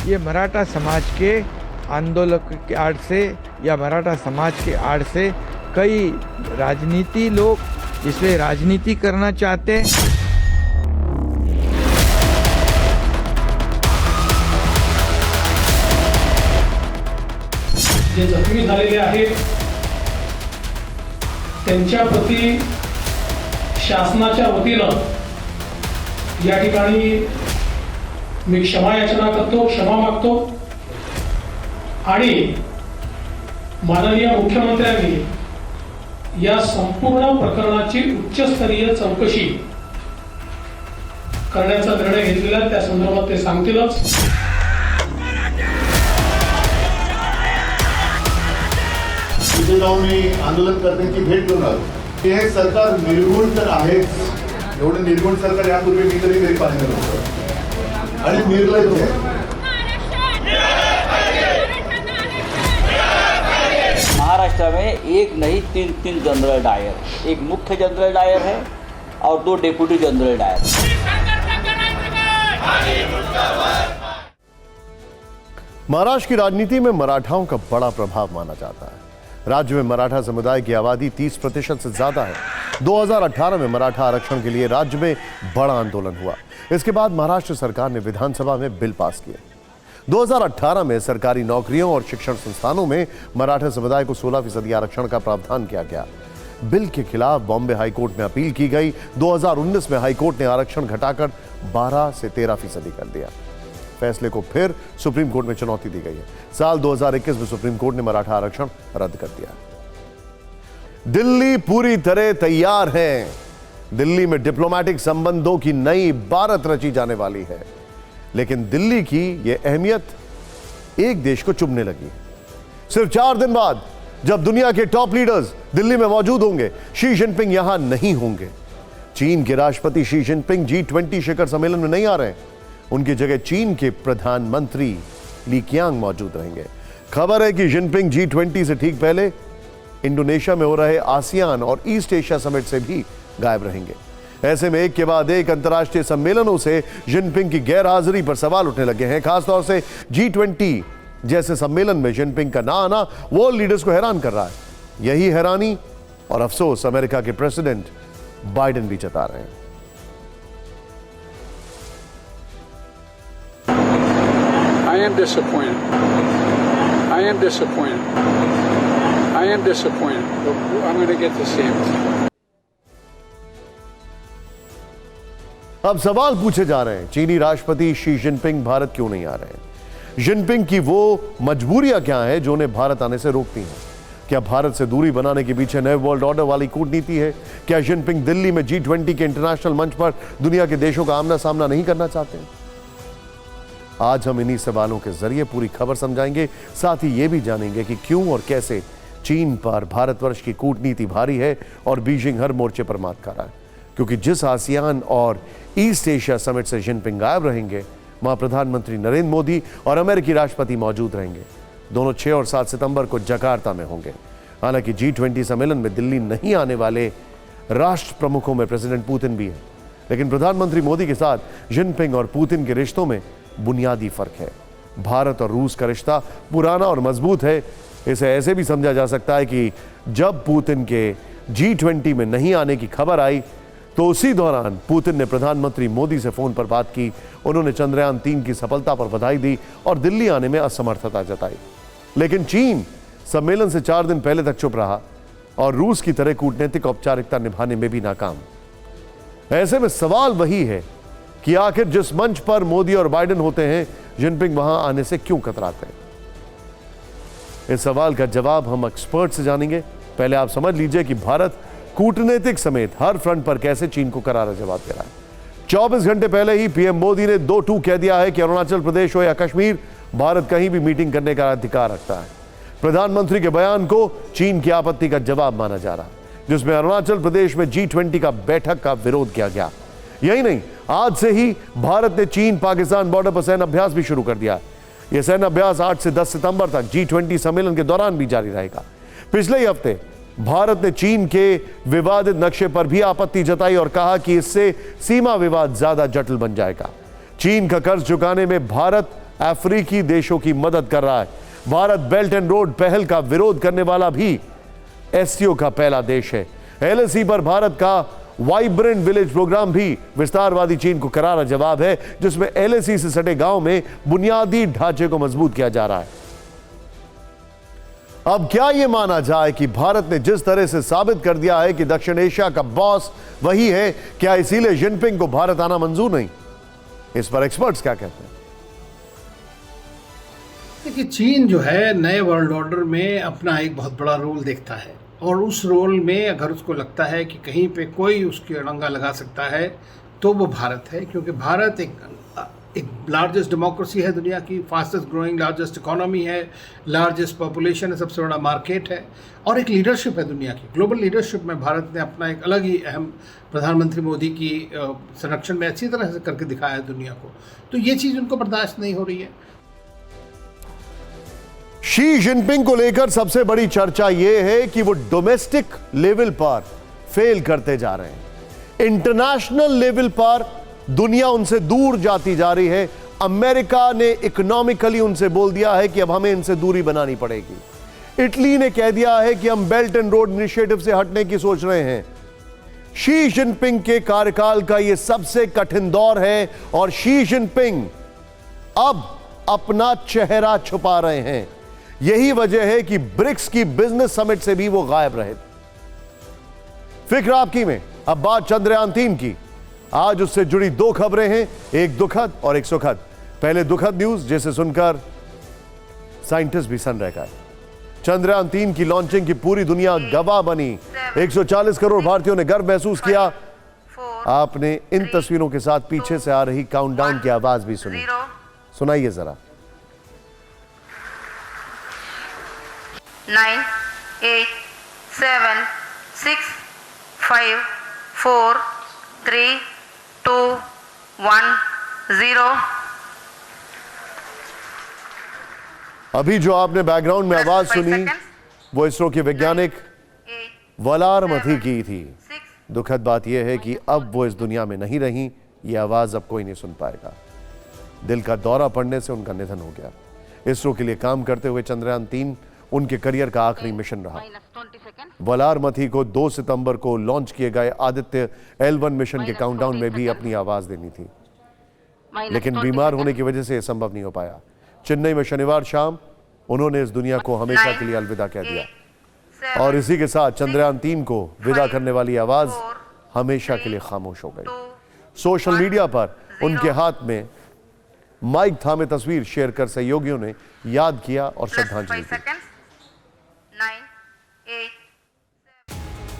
ये मराठा समाज के आंदोलन के आड़ से या मराठा समाज के आड़ से कई राजनीति लोग इसलिए राजनीति करना चाहते हैं। जे जखमी झालेले आहेत त्यांच्या प्रती शासनाच्या वतीनं या ठिकाणी मी क्षमा याचना करतो, क्षमा मागतो आणि माननीय मुख्यमंत्र्यांनी या संपूर्ण प्रकरणाची उच्चस्तरीय चौकशी करण्याचा निर्णय घेतलेला, त्या संदर्भात ते सांगतीलच. तिथे जाऊन मी आंदोलनकर्त्यांची भेट घेऊन आलो. हे सरकार निर्गुण तर आहेच. एवढं निर्गुण सरकार यापूर्वी मी तरी पाहिलं नव्हतं आणि निर्लज्ज आहे. महाराष्ट्र में एक नहीं तीन जनरल डायर, एक मुख्य जनरल डायर है और 2 डेप्यूटी जनरल डायर. महाराष्ट्र की राजनीति में मराठाओं का बड़ा प्रभाव माना जाता है. राज्य में मराठा समुदाय की आबादी 30% से ज्यादा है. 2018 में मराठा आरक्षण के लिए राज्य में बड़ा आंदोलन हुआ. इसके बाद महाराष्ट्र सरकार ने विधानसभा में बिल पास किए. 2018 में सरकारी नौकरियों और शिक्षण संस्थानों में मराठा समुदाय को 16% आरक्षण का प्रावधान किया गया. बिल के खिलाफ बॉम्बे हाईकोर्ट में अपील की गई. 2019 में हाईकोर्ट ने आरक्षण घटाकर 12 से 13% कर दिया. फैसले को फिर सुप्रीम कोर्ट में चुनौती दी गई है. साल 2021 में सुप्रीम कोर्ट ने मराठा आरक्षण रद्द कर दिया. दिल्ली पूरी तरह तैयार है. दिल्ली में डिप्लोमेटिक संबंधों की नई इबारत रची जाने वाली है. लेकिन दिल्ली की यह अहमियत एक देश को चुभने लगी. सिर्फ 4 दिन बाद जब दुनिया के टॉप लीडर्स दिल्ली में मौजूद होंगे, शी जिनपिंग यहां नहीं होंगे. चीन के राष्ट्रपति शी जिनपिंग G20 शिखर सम्मेलन में नहीं आ रहे हैं. उनकी जगह चीन के प्रधानमंत्री ली कियांग मौजूद रहेंगे. खबर है कि जिनपिंग G20 से ठीक पहले इंडोनेशिया में हो रहे आसियान और ईस्ट एशिया समिट से भी गायब रहेंगे. ऐसे में एक के बाद एक अंतर्राष्ट्रीय सम्मेलनों से जिनपिंग की गैरहाजिरी पर सवाल उठने लगे हैं. खासतौर से G20 जैसे सम्मेलन में जिनपिंग का ना आना वर्ल्ड लीडर्स को हैरान कर रहा है. यही हैरानी और अफसोस अमेरिका के प्रेसिडेंट बाइडेन भी जता रहे हैं. I am disappointed. I am disappointed. I am disappointed. I'm going to get the same. अब सवाल पूछे जा रहे हैं, चीनी राष्ट्रपति शी जिनपिंग भारत क्यों नहीं आ रहे हैं? जिनपिंग की वो मजबूरियां क्या है जो उन्हें भारत आने से रोकती हैं? क्या भारत से दूरी बनाने के पीछे नए वर्ल्ड ऑर्डर वाली कूटनीति है? क्या जिनपिंग दिल्ली में G20 के इंटरनेशनल मंच पर दुनिया के देशों का आमना सामना नहीं करना चाहते हैं? आज हम इन्हीं सवालों के जरिए पूरी खबर समझाएंगे. साथ ही ये भी जानेंगे कि क्यों और कैसे चीन पर भारतवर्ष की कूटनीति भारी है और बीजिंग हर मोर्चे पर मात खा रहा है. क्योंकि जिस आसियान और ईस्ट एशिया समिट से जिनपिंग गायब रहेंगे, वहां प्रधानमंत्री नरेंद्र मोदी और अमेरिकी राष्ट्रपति मौजूद रहेंगे. दोनों 6 और 7 सितंबर को जकार्ता में होंगे. हालांकि G20 सम्मेलन में दिल्ली नहीं आने वाले राष्ट्र प्रमुखों में प्रेसिडेंट पुतिन भी है. लेकिन प्रधानमंत्री मोदी के साथ जिनपिंग और पुतिन के रिश्तों में बुनियादी फर्क है. भारत और रूस का रिश्ता पुराना और मजबूत है. इसे ऐसे भी समझा जा सकता है कि जब पुतिन के G20 में नहीं आने की खबर आई तो उसी दौरान पुतिन ने प्रधानमंत्री मोदी से फोन पर बात की. उन्होंने चंद्रयान 3 की सफलता पर बधाई दी और दिल्ली आने में असमर्थता जताई. लेकिन चीन सम्मेलन से 4 दिन पहले तक चुप रहा और रूस की तरह कूटनीतिक औपचारिकता निभाने में भी नाकाम. ऐसे में सवाल वही है कि आखिर जिस मंच पर मोदी और बाइडेन होते हैं, जिनपिंग वहां आने से क्यों कतराते हैं? इस सवाल का जवाब हम एक्सपर्ट से जानेंगे. पहले आप समझ लीजिए कि भारत कूटनीतिक समेत हर फ्रंट पर कैसे चीन को करारा जवाब दे रहा है. 24 घंटे पहले ही पीएम मोदी ने 2-2 कह दिया है कि अरुणाचल प्रदेश हो या कश्मीर, भारत कहीं भी मीटिंग करने का अधिकार रखता है. प्रधानमंत्री के बयान को चीन की आपत्ति का जवाब माना जा रहा है, जिसमें अरुणाचल प्रदेश में G20 का बैठक का विरोध किया गया. यही नहीं, आज से ही भारत ने चीन पाकिस्तान बॉर्डर पर सैन्य अभ्यास भी शुरू कर दिया. यह सैन्य अभ्यास 8 से 10 सितंबर तक G20 सम्मेलन के दौरान भी जारी रहेगा. पिछले ही हफ्ते भारत ने चीन के विवादित नक्शे पर भी आपत्ति जताई और कहा कि इससे सीमा विवाद ज्यादा जटिल बन जाएगा. चीन का कर्ज चुकाने में भारत अफ्रीकी देशों की मदद कर रहा है. भारत बेल्ट एंड रोड पहल का विरोध करने वाला भी एससीओ का पहला देश है. LAC पर भारत का वाइब्रेंट विलेज प्रोग्राम भी विस्तारवादी चीन को करारा जवाब है, जिसमें LAC से सटे गांव में बुनियादी ढांचे को मजबूत किया जा रहा है. अब क्या यह माना जाए कि भारत ने जिस तरह से साबित कर दिया है कि दक्षिण एशिया का बॉस वही है, क्या इसीलिए जिनपिंग को भारत आना मंजूर नहीं? इस पर एक्सपर्ट्स क्या कहते हैं? देखिए, चीन जो है नए वर्ल्ड ऑर्डर में अपना एक बहुत बड़ा रोल देखता है, और उस रोल में अगर उसको लगता है कि कहीं पे कोई उसकी अड़ंगा लगा सकता है तो वो भारत है, क्योंकि भारत एक लार्जेस्ट डेमोक्रेसी है दुनिया की, फास्टेस्ट ग्रोइंग लार्जेस्ट इकोनॉमी है, लार्जेस्ट पॉपुलेशन है, सबसे बड़ा मार्केट है, और एक लीडरशिप है दुनिया की। ग्लोबल लीडरशिप में भारत ने अपना एक अलग ही अहम, प्रधानमंत्री मोदी की संरक्षण में अच्छी तरह से करके दिखाया है दुनिया को। तो ये चीज़ उनको बर्दाश्त नहीं हो रही है। शी जिनपिंग को लेकर सबसे बड़ी चर्चा यह है कि वो डोमेस्टिक लेवल पर फेल करते जा रहे हैं। इंटरनेशनल लेवल पर दुनिया उनसे दूर जाती जा रही है। अमेरिका ने इकोनॉमिकली उनसे बोल दिया है कि अब हमें इनसे दूरी बनानी पड़ेगी। इटली ने कह दिया है कि हम बेल्ट एंड रोड इनिशिएटिव से हटने की सोच रहे हैं। शी जिनपिंग के कार्यकाल का यह सबसे कठिन दौर है और शी जिनपिंग अब अपना चेहरा छुपा रहे हैं। यही वजह है कि ब्रिक्स की बिजनेस समिट से भी वो गायब रहे। फिक्र आपकी में अब बात चंद्रयान 3 की। आज उससे जुड़ी दो खबरें हैं, एक दुखद और एक सुखद। पहले दुखद न्यूज जिसे सुनकर साइंटिस्ट भी सन रह गए। चंद्रयान 3 की लॉन्चिंग की पूरी दुनिया गवाह बनी। 140 करोड़ भारतीयों ने गर्व महसूस किया। आपने इन तस्वीरों के साथ पीछे से आ रही काउंटडाउन की आवाज भी सुनी, सुनाइए जरा। 9, 8, 7, 6, 5, 4, 3, 2, 1, 0। अभी जो आपने बैकग्राउंड में आवाज सुनी वो इसरो के वैज्ञानिक वलार मथी की थी। दुखद बात यह है कि अब वो इस दुनिया में नहीं रही। ये आवाज अब कोई नहीं सुन पाएगा। दिल का दौरा पड़ने से उनका निधन हो गया। इसरो के लिए काम करते हुए चंद्रयान 3 उनके करियर का आखिरी मिशन रहा। वलार मथी को 2 सितंबर को लॉन्च किए गए आदित्य L1 मिशन के काउंटडाउन में भी अपनी आवाज देनी थी, लेकिन बीमार होने की वजह से यह संभव नहीं हो पाया। चेन्नई में शनिवार शाम उन्होंने इस दुनिया को हमेशा के लिए अलविदा कह दिया और इसी के साथ चंद्रयान 3 को विदा करने वाली आवाज हमेशा के लिए खामोश हो गई। सोशल मीडिया पर उनके हाथ में माइक थामे तस्वीर शेयर कर सहयोगियों ने याद किया और श्रद्धांजलि दी।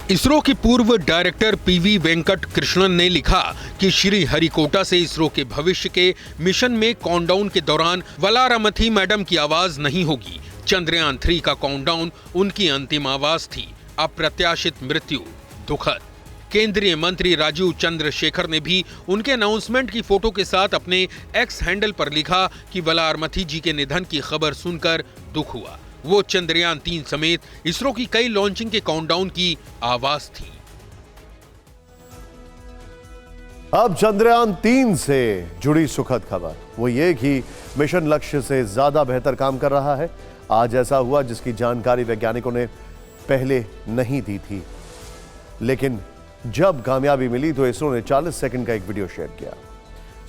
इसरो के पूर्व डायरेक्टर पीवी वेंकट कृष्णन ने लिखा कि श्री हरिकोटा से इसरो के भविष्य के मिशन में काउंटडाउन के दौरान वलारामथी मैडम की आवाज नहीं होगी। चंद्रयान 3 का काउंटडाउन उनकी अंतिम आवाज थी। अप्रत्याशित मृत्यु दुखद। केंद्रीय मंत्री राजीव चंद्रशेखर ने भी उनके अनाउंसमेंट की फोटो के साथ अपने एक्स हैंडल पर लिखा कि वलारामथी जी के निधन की खबर सुनकर दुख हुआ। वो चंद्रयान 3 समेत इसरो की कई लॉन्चिंग के काउंटडाउन की आवाज थी। अब चंद्रयान 3 से जुड़ी सुखद खबर वो ये कि मिशन लक्ष्य से ज्यादा बेहतर काम कर रहा है। आज ऐसा हुआ जिसकी जानकारी वैज्ञानिकों ने पहले नहीं दी थी, लेकिन जब कामयाबी मिली तो इसरो ने 40 सेकंड का एक वीडियो शेयर किया।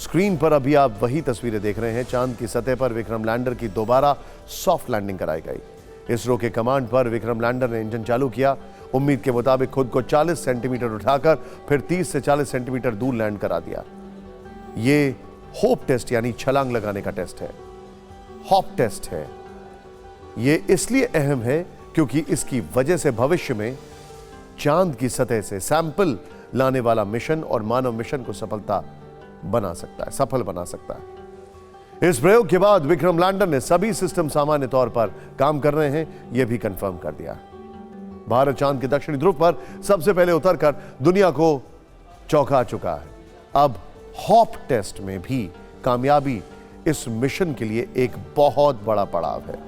स्क्रीन पर अभी आप वही तस्वीरें देख रहे हैं। चांद की सतह पर विक्रम लैंडर की दोबारा सॉफ्ट लैंडिंग कराई गई। इसरो के कमांड पर विक्रम लैंडर ने इंजन चालू किया। उम्मीद के मुताबिक खुद को 40 सेंटीमीटर उठाकर फिर 30 से 40 सेंटीमीटर दूर लैंड करा दिया। ये होप टेस्ट यानी छलांग लगाने का टेस्ट है, हॉप टेस्ट है। ये इसलिए अहम है क्योंकि इसकी वजह से भविष्य में चांद की सतह से सैंपल लाने वाला मिशन और मानव मिशन को सफल बना सकता है। इस प्रयोग के बाद विक्रम लैंडर ने सभी सिस्टम सामान्य तौर पर काम कर रहे हैं, यह भी कंफर्म कर दिया। भारत चांद के दक्षिणी ध्रुव पर सबसे पहले उतरकर दुनिया को चौंका चुका है। अब हॉप टेस्ट में भी कामयाबी इस मिशन के लिए एक बहुत बड़ा पड़ाव है।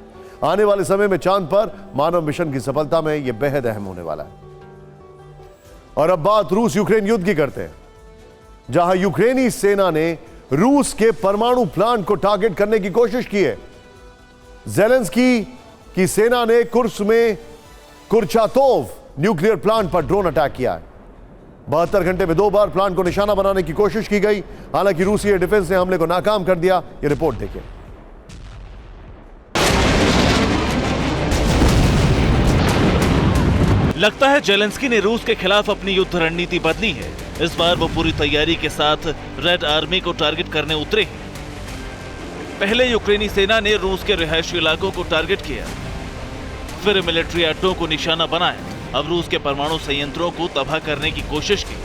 आने वाले समय में चांद पर मानव मिशन की सफलता में यह बेहद अहम होने वाला है। और अब बात रूस यूक्रेन युद्ध की करते हैं, जहां यूक्रेनी सेना ने रूस के परमाणु प्लांट को टारगेट करने की कोशिश की है। ज़ेलेंस्की की सेना ने कुर्स में कुर्चातोव न्यूक्लियर प्लांट पर ड्रोन अटैक किया है। 72 घंटे में 2 बार प्लांट को निशाना बनाने की कोशिश की गई, हालांकि रूसी एयर डिफेंस ने हमले को नाकाम कर दिया। यह रिपोर्ट देखिए। लगता है जेलेंस्की ने रूस के खिलाफ अपनी युद्ध रणनीति बदली है। इस बार वो पूरी तैयारी के साथ रेड आर्मी को टारगेट करने उतरे हैं। पहले यूक्रेनी सेना ने रूस के रिहायशी इलाकों को टारगेट किया, फिर मिलिट्री अड्डों को निशाना बनाया, अब रूस के परमाणु संयंत्रों को तबाह करने की कोशिश की।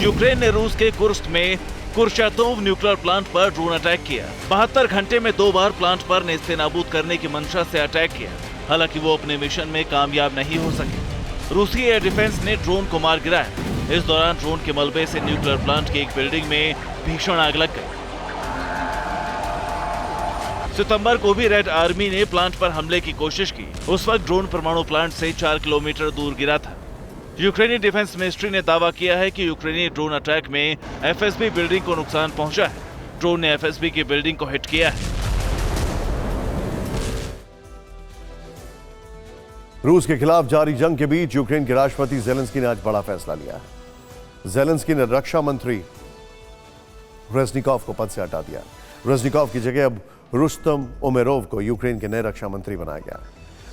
यूक्रेन ने रूस के कुर्स्क में कुर्शातोव न्यूक्लियर प्लांट पर ड्रोन अटैक किया। 72 घंटे में 2 बार प्लांट पर नेस्तनाबूद करने की मंशा से अटैक किया। हालांकि वो अपने मिशन में कामयाब नहीं हो सके। रूसी एयर डिफेंस ने ड्रोन को मार गिराया। इस दौरान ड्रोन के मलबे से न्यूक्लियर प्लांट की एक बिल्डिंग में भीषण आग लग गई। सितंबर को भी रेड आर्मी ने प्लांट पर हमले की कोशिश की। उस वक्त ड्रोन परमाणु प्लांट से 4 किलोमीटर दूर गिरा था। यूक्रेनी डिफेंस मिनिस्ट्री ने दावा किया है कि यूक्रेनी ड्रोन अटैक में एफएसबी बिल्डिंग को नुकसान पहुंचा है। ड्रोन ने एफएसबी की बिल्डिंग को हिट किया है। रूस के खिलाफ जारी जंग के बीच यूक्रेन के राष्ट्रपति जेलेंस्की ने आज बड़ा फैसला लिया है। जेलेंस्की ने रक्षा मंत्री रेजनिकोव को पद से हटा दिया। रेजनिकोव की जगह अब रुस्तम उमेरोव को यूक्रेन के नए रक्षा मंत्री बनाया गया।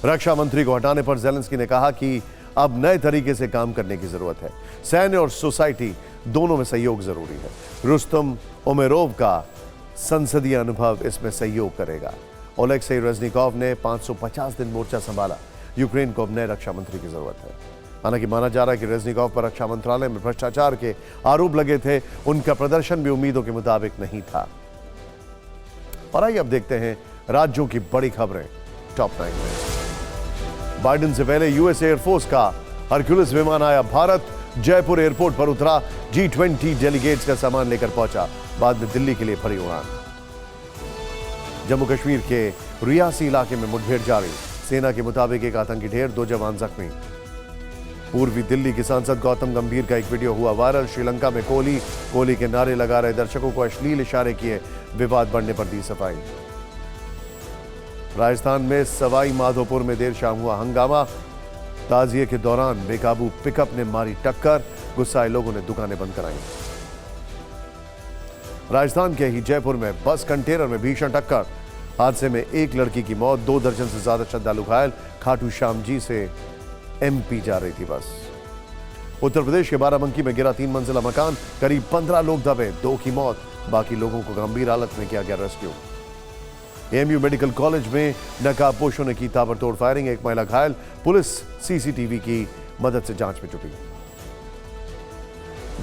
रक्षा मंत्री को हटाने पर जेलेंस्की ने कहा कि अब नए तरीके से काम करने की जरूरत है। सैन्य और सोसाइटी दोनों में सहयोग जरूरी है। रुस्तम उमेरोव का संसदीय अनुभव इसमें सहयोग करेगा। ओलेक्सी रेजनिकोव ने 550 दिन मोर्चा संभाला। यूक्रेन को अब नए रक्षा मंत्री की जरूरत है। हालांकि माना जा रहा है कि रेजनिकोव पर रक्षा मंत्रालय में भ्रष्टाचार के आरोप लगे थे। उनका प्रदर्शन भी उम्मीदों के मुताबिक नहीं था। और आइए अब देखते हैं राज्यों की बड़ी खबरें टॉप 9 में। बाइडेन से पहले यूएस एयरफोर्स का हरक्यूलिस विमान आया भारत। जयपुर एयरपोर्ट पर उतरा। G20 डेलीगेट्स का सामान लेकर पहुंचा। बाद में दिल्ली के लिए भरी उड़ान। जम्मू कश्मीर के रियासी इलाके में मुठभेड़ जारी। सेना के मुताबिक एक आतंकी ढेर, 2 जवान जख्मी। पूर्वी दिल्ली के सांसद गौतम गंभीर का एक वीडियो हुआ वायरल। श्रीलंका में कोहली के नारे लगा रहे दर्शकों को अश्लील इशारे किए। विवाद बढ़ने पर दी सफाई। राजस्थान में सवाई माधोपुर में देर शाम हुआ हंगामा। ताजिए के दौरान बेकाबू पिकअप ने मारी टक्कर। गुस्साए लोगों ने दुकानें बंद कराई। राजस्थान के ही जयपुर में बस कंटेनर में भीषण टक्कर। हादसे में एक लड़की की मौत, 2 दर्जन से ज्यादा श्रद्धालु घायल। खाटू श्याम जी से एमपी जा रही थी बस। उत्तर प्रदेश के बाराबंकी में गिरा 3 मंजिला मकान। करीब 15 लोग दबे, 2 की मौत। बाकी लोगों को गंभीर हालत में किया गया रेस्क्यू। एएमयू मेडिकल कॉलेज में नकाबपोशों ने की ताबड़तोड़ फायरिंग। एक महिला घायल। पुलिस सीसीटीवी की मदद से जांच में जुटी।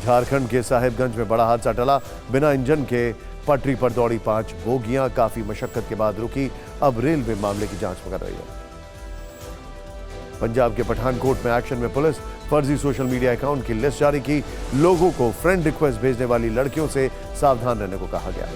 झारखंड के साहिबगंज में बड़ा हादसा टला। बिना इंजन के पटरी पर दौड़ी 5 बोगियां काफी मशक्कत के बाद रुकी। अब रेलवे मामले की जांच कर रही है। पंजाब के पठानकोट में एक्शन में पुलिस। फर्जी सोशल मीडिया अकाउंट की लिस्ट जारी की। लोगों को फ्रेंड रिक्वेस्ट भेजने वाली लड़कियों से सावधान रहने को कहा गया।